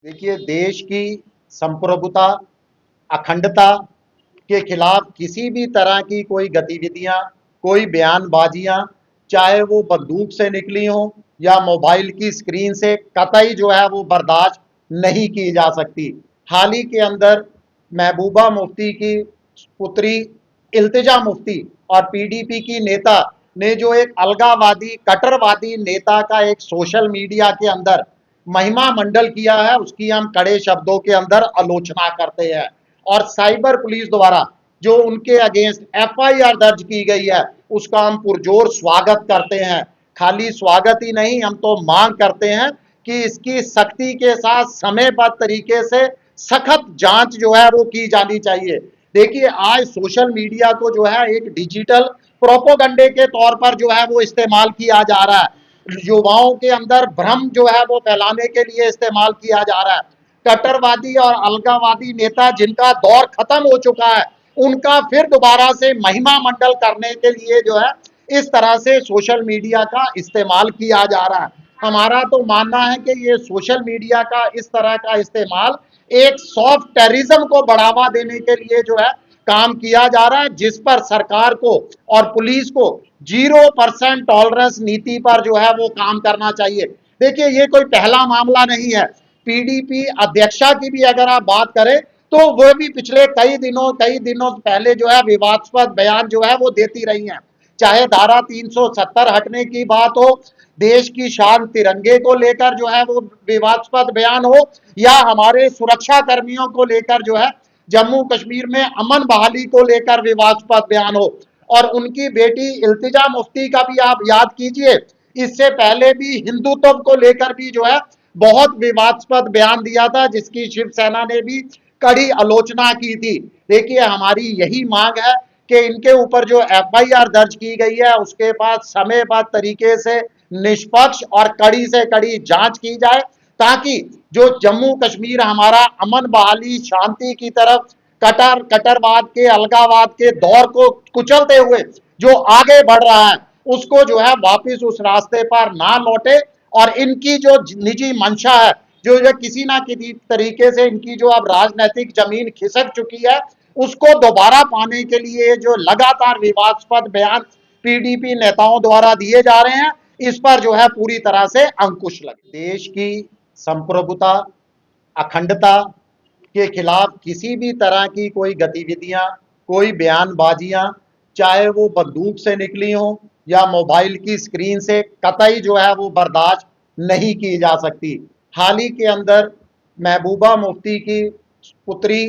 देखिए, देश की संप्रभुता, अखंडता के खिलाफ किसी भी तरह की कोई गतिविधियां, कोई बयानबाजियां, चाहे वो बंदूक से निकली हो या मोबाइल की स्क्रीन से, कतई जो है वो बर्दाश्त नहीं की जा सकती। हाल ही के अंदर महबूबा मुफ्ती की पुत्री इल्तिजा मुफ्ती और पीडीपी की नेता ने जो एक अलगावादी, कट्टरवादी नेता का एक सोशल मीडिया के अंदर महिमा मंडल किया है, उसकी हम कड़े शब्दों के अंदर आलोचना करते हैं। और साइबर पुलिस द्वारा जो उनके अगेंस्ट एफआईआर दर्ज की गई है, उसका हम पुरजोर स्वागत करते हैं। खाली स्वागत ही नहीं, हम तो मांग करते हैं कि इसकी सख्ती के साथ समयबद्ध तरीके से सख्त जांच जो है वो की जानी चाहिए। देखिए, आज सोशल मीडिया को जो है एक डिजिटल प्रोपोगंडे के तौर पर जो है वो इस्तेमाल किया जा रहा है। युवाओं के अंदर भ्रम जो है वो फैलाने के लिए इस्तेमाल किया जा रहा है। कट्टरवादी और अलगावादी नेता जिनका दौर खत्म हो चुका है, उनका फिर दोबारा से महिमा मंडल करने के लिए जो है इस तरह से सोशल मीडिया का इस्तेमाल किया जा रहा है। हमारा तो मानना है कि ये सोशल मीडिया का इस तरह का इस्तेमाल एक सॉफ्ट टेररिज्म को बढ़ावा देने के लिए जो है काम किया जा रहा है, जिस पर सरकार को और पुलिस को 0% टॉलरेंस नीति पर जो है वो काम करना चाहिए। देखिए, ये कोई पहला मामला नहीं है। पीडीपी अध्यक्षा की भी अगर आप बात करें तो वो भी पिछले कई दिनों पहले जो है विवादास्पद बयान जो है वो देती रही हैं। चाहे धारा 370 हटने की बात हो, देश की शान तिरंगे को लेकर जो है वो विवादास्पद बयान हो, या हमारे सुरक्षा कर्मियों को लेकर जो है जम्मू कश्मीर में अमन बहाली को लेकर विवादास्पद बयान हो, और उनकी बेटी इल्तिजा मुफ्ती का भी आप याद कीजिए, इससे पहले भी हिंदुत्व को लेकर भी जो है बहुत विवादास्पद बयान दिया था, जिसकी शिवसेना ने भी कड़ी आलोचना की थी। देखिए, हमारी यही मांग है कि इनके ऊपर जो एफआईआर दर्ज की गई है, उसके बाद समयबद्ध तरीके से निष्पक्ष और कड़ी से कड़ी जांच की जाए, ताकि जो जम्मू कश्मीर हमारा अमन बहाली, शांति की तरफ कट्टरवाद के, अलगावाद के दौर को कुचलते हुए जो आगे बढ़ रहा है, उसको जो है वापस उस रास्ते पर ना लौटे। और इनकी जो निजी मंशा है, जो किसी ना किसी तरीके से इनकी जो अब राजनीतिक जमीन खिसक चुकी है, उसको दोबारा पाने के लिए जो लगातार विवादास्पद बयान पीडीपी नेताओं द्वारा दिए जा रहे हैं, इस पर जो है पूरी तरह से अंकुश लगे। देश की संप्रभुता, अखंडता के खिलाफ किसी भी तरह की कोई गतिविधियां, कोई बयानबाजियां, चाहे वो बंदूक से निकली हो या मोबाइल की स्क्रीन से, कतई जो है वो बर्दाश्त नहीं की जा सकती। हाल ही के अंदर महबूबा मुफ्ती की पुत्री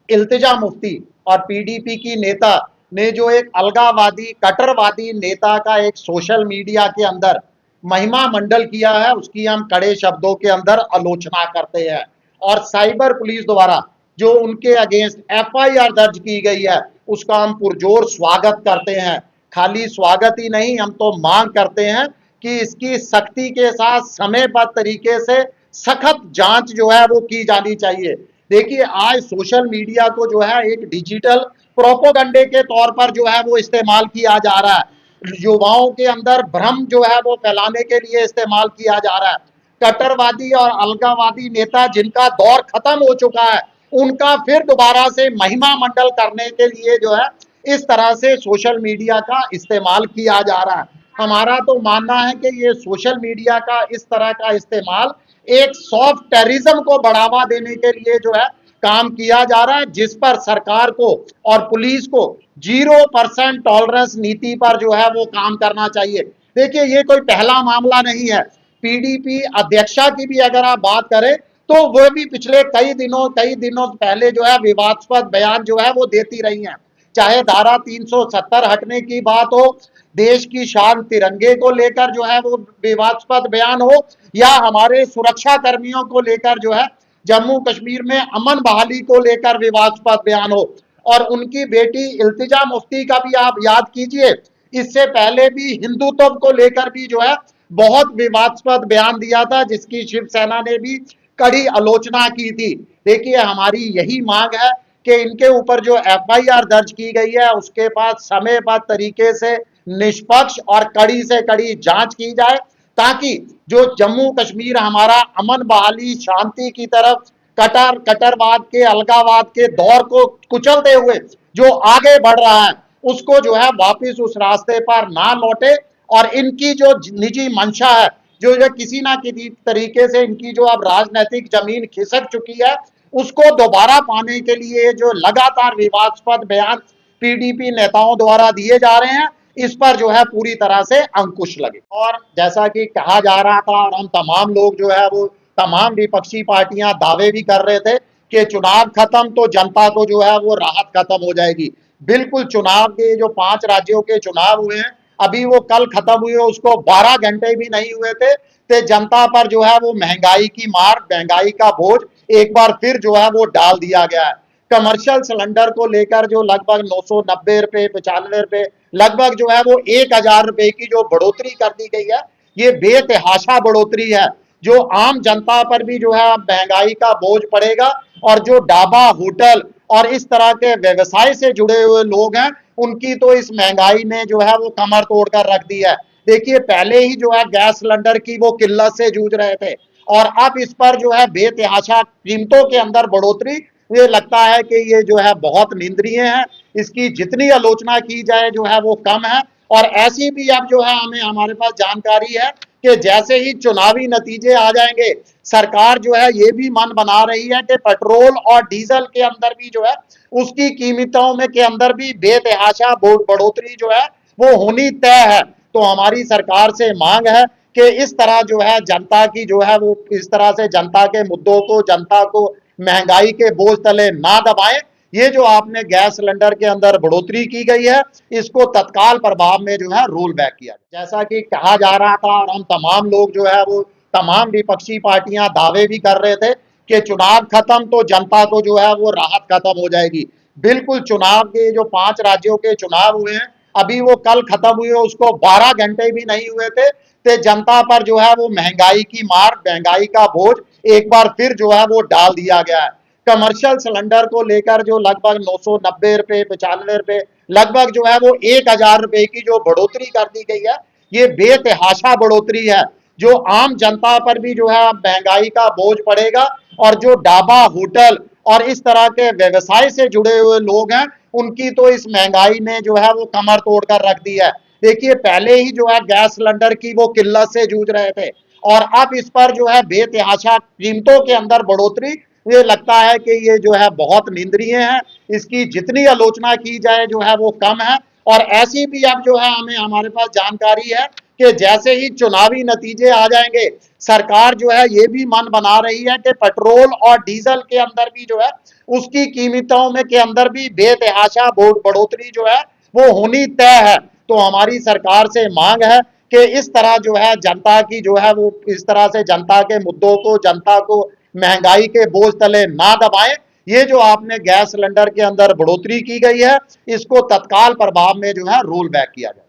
इल्तिजा मुफ्ती और पीडीपी की नेता ने जो एक अलगावादी, कट्टरवादी नेता का एक सोशल मीडिया के अंदर महिमा मंडल किया है, उसकी हम कड़े शब्दों के अंदर आलोचना करते हैं। और साइबर पुलिस द्वारा जो उनके अगेंस्ट एफआईआर दर्ज की गई है, उसका हम पुरजोर स्वागत करते हैं। खाली स्वागत ही नहीं, हम तो मांग करते हैं कि इसकी सख्ती के साथ समयबद्ध तरीके से सख्त जांच जो है वो की जानी चाहिए। देखिए, आज सोशल मीडिया को जो है एक डिजिटल प्रोपोगंडे के तौर पर जो है वो इस्तेमाल किया जा रहा है। युवाओं के अंदर भ्रम जो है वो फैलाने के लिए इस्तेमाल किया जा रहा है। कट्टरवादी और अलगावादी नेता जिनका दौर खत्म हो चुका है, उनका फिर दोबारा से महिमा मंडल करने के लिए जो है इस तरह से सोशल मीडिया का इस्तेमाल किया जा रहा है। हमारा तो मानना है कि ये सोशल मीडिया का इस तरह का इस्तेमाल एक सॉफ्ट टेररिज्म को बढ़ावा देने के लिए जो है काम किया जा रहा है, जिस पर सरकार को और पुलिस को 0% टॉलरेंस नीति पर जो है वो काम करना चाहिए। देखिए, ये कोई पहला मामला नहीं है। पीडीपी अध्यक्षा की भी अगर आप बात करें तो वो भी पिछले कई दिनों पहले जो है विवादास्पद बयान जो है वो देती रही हैं। चाहे धारा 370 हटने की बात हो, देश की शान तिरंगे को लेकर जो है वो विवादास्पद बयान हो, या हमारे सुरक्षा कर्मियों को लेकर जो है जम्मू कश्मीर में अमन बहाली को लेकर विवादास्पद बयान हो, और उनकी बेटी इल्तिजा मुफ्ती का भी आप याद कीजिए, इससे पहले भी हिंदुत्व को लेकर भी जो है बहुत विवादास्पद बयान दिया था, जिसकी शिवसेना ने भी कड़ी आलोचना की थी। देखिए, हमारी यही मांग है कि इनके ऊपर जो एफआईआर दर्ज की गई है, उसके बाद समयबद्ध तरीके से निष्पक्ष और कड़ी से कड़ी जांच की जाए, ताकि जो जम्मू कश्मीर हमारा अमन बहाली शांति की तरफ कट्टरवाद के अलगावाद के दौर को कुचलते हुए जो आगे बढ़ रहा है उसको जो है वापस उस रास्ते पर ना लौटे और इनकी जो निजी मंशा है जो किसी ना किसी तरीके से इनकी जो अब राजनीतिक जमीन खिसक चुकी है उसको दोबारा पाने के लिए जो लगातार विवादास्पद बयान पीडीपी नेताओं द्वारा दिए जा रहे हैं इस पर जो है पूरी तरह से अंकुश लगे। और जैसा कि कहा जा रहा था और हम तमाम लोग जो है वो तमाम विपक्षी पार्टियां दावे भी कर रहे थे कि चुनाव खत्म तो जनता को जो है वो राहत खत्म हो जाएगी। बिल्कुल चुनाव के जो 5 राज्यों के चुनाव हुए हैं अभी वो कल खत्म हुए उसको 12 घंटे भी नहीं हुए थे तो जनता पर जो है वो महंगाई की मार महंगाई का बोझ एक बार फिर जो है वो डाल दिया गया है। कमर्शियल सिलेंडर को लेकर जो लगभग 990 रुपए 95 रुपए लगभग जो है वो 1000 रुपए की जो बढ़ोतरी कर दी गई है ये बेतहाशा बढ़ोतरी है जो आम जनता पर भी जो है महंगाई का बोझ पड़ेगा और जो ढाबा होटल और इस तरह के व्यवसाय से जुड़े हुए लोग हैं उनकी तो इस महंगाई ने जो है वो कमर तोड़कर रख दी है। देखिए पहले ही जो है गैस सिलेंडर की वो किल्लत से जूझ रहे थे और अब इस पर जो है बेतहाशा कीमतों के अंदर बढ़ोतरी ये लगता है कि ये जो है बहुत निंदनीय है। इसकी जितनी आलोचना की जाए जो है वो कम है। और ऐसी भी अब जो है हमें हमारे पास जानकारी है कि जैसे ही चुनावी नतीजे आ जाएंगे सरकार जो है ये भी मन बना रही है कि पेट्रोल और डीजल के अंदर भी जो है उसकी कीमतों में के अंदर भी बेतहाशा बढ़ोतरी जो है वो होनी तय है। तो हमारी सरकार से मांग है कि इस तरह जो है जनता की जो है वो इस तरह से जनता के मुद्दों को जनता को महंगाई के बोझ तले ना दबाएं। ये जो आपने गैस सिलेंडर के अंदर बढ़ोतरी की गई है इसको तत्काल प्रभाव में जो है रोल बैक किया। जैसा कि कहा जा रहा था और हम तमाम लोग जो है वो तमाम विपक्षी पार्टियां दावे भी कर रहे थे कि चुनाव खत्म तो जनता को जो है वो राहत खत्म हो जाएगी। बिल्कुल चुनाव के जो 5 राज्यों के चुनाव हुए हैं अभी वो कल खत्म हुए उसको 12 घंटे भी नहीं हुए थे तो जनता पर जो है वो महंगाई की मार महंगाई का बोझ एक बार फिर जो है वो डाल दिया गया है। कमर्शियल सिलेंडर को लेकर जो लगभग 990 रुपए 95 रुपए लगभग जो है वो 1000 रुपए की जो बढ़ोतरी कर दी गई है ये बेतहाशा बढ़ोतरी है जो आम जनता पर भी जो है महंगाई का बोझ पड़ेगा और जो ढाबा होटल और इस तरह के व्यवसाय से जुड़े हुए लोग हैं उनकी तो इस महंगाई ने जो है वो कमर तोड़कर रख दी है। देखिए पहले ही जो है गैस सिलेंडर की वो किल्लत से जूझ रहे थे और अब इस पर जो है बेतहाशा कीमतों के अंदर बढ़ोतरी ये लगता है कि ये जो है बहुत निंदनीय है। इसकी जितनी आलोचना की जाए जो है वो कम है। और ऐसी भी अब जो है हमें हमारे पास जानकारी है कि जैसे ही चुनावी नतीजे आ जाएंगे सरकार जो है ये भी मन बना रही है कि पेट्रोल और डीजल के अंदर भी जो है उसकी कीमतों में के अंदर भी बेतहाशा बढ़ोतरी जो है वो होनी तय है। तो हमारी सरकार से मांग है कि इस तरह जो है जनता की जो है वो इस तरह से जनता के मुद्दों को जनता को महंगाई के बोझ तले ना दबाएं। ये जो आपने गैस सिलेंडर के अंदर बढ़ोतरी की गई है इसको तत्काल प्रभाव में जो है रोल बैक किया जाए।